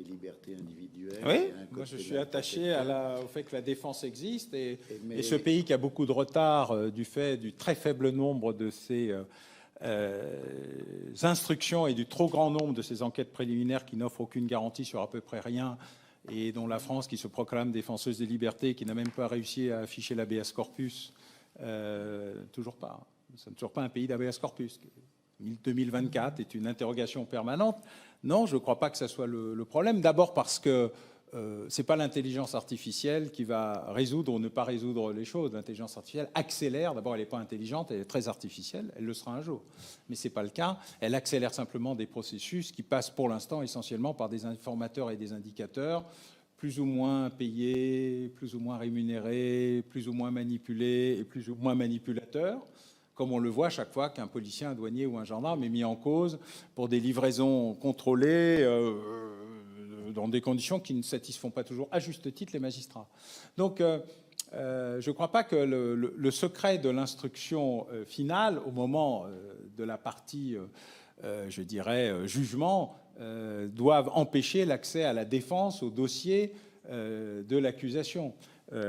libertés individuelles. Oui, moi je suis attaché au fait que la défense existe et ce pays qui a beaucoup de retard du fait du très faible nombre de ses instructions et du trop grand nombre de ces enquêtes préliminaires qui n'offrent aucune garantie sur à peu près rien et dont la France, qui se proclame défenseuse des libertés, qui n'a même pas réussi à afficher l'habeas corpus, toujours pas. Nous ne sommes toujours pas un pays d'habeas corpus. 2024 est une interrogation permanente. Non, je ne crois pas que ça soit le problème. D'abord parce que ce n'est pas l'intelligence artificielle qui va résoudre ou ne pas résoudre les choses. L'intelligence artificielle accélère. D'abord, elle n'est pas intelligente, elle est très artificielle. Elle le sera un jour. Mais ce n'est pas le cas. Elle accélère simplement des processus qui passent pour l'instant essentiellement par des informateurs et des indicateurs plus ou moins payés, plus ou moins rémunérés, plus ou moins manipulés et plus ou moins manipulateurs, comme on le voit chaque fois qu'un policier, un douanier ou un gendarme est mis en cause pour des livraisons contrôlées dans des conditions qui ne satisfont pas toujours, à juste titre, les magistrats. Donc, je ne crois pas que le secret de l'instruction finale, au moment de la partie, je dirais, jugement, doivent empêcher l'accès à la défense au dossier de l'accusation.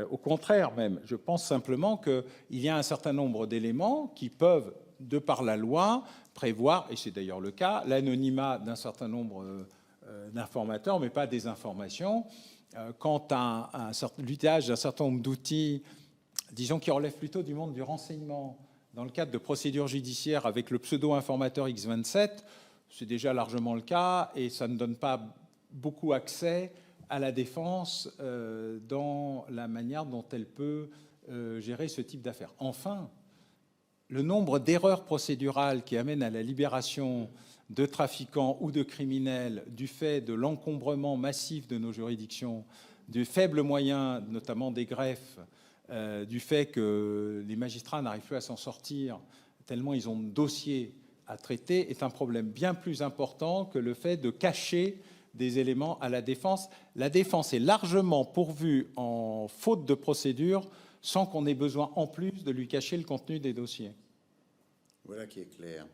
Au contraire même, je pense simplement qu'il y a un certain nombre d'éléments qui peuvent, de par la loi, prévoir, et c'est d'ailleurs le cas, l'anonymat d'un certain nombre d'informateurs, mais pas des informations, quant à l'usage d'un certain nombre d'outils, disons, qui relèvent plutôt du monde du renseignement, dans le cadre de procédures judiciaires avec le pseudo-informateur X27, c'est déjà largement le cas, et ça ne donne pas beaucoup accès à la défense dans la manière dont elle peut gérer ce type d'affaires. Enfin, le nombre d'erreurs procédurales qui amènent à la libération de trafiquants ou de criminels du fait de l'encombrement massif de nos juridictions, du faible moyen, notamment des greffes, du fait que les magistrats n'arrivent plus à s'en sortir tellement ils ont de dossiers à traiter, est un problème bien plus important que le fait de cacher des éléments à la défense. La défense est largement pourvue en faute de procédure sans qu'on ait besoin en plus de lui cacher le contenu des dossiers. Voilà qui est clair.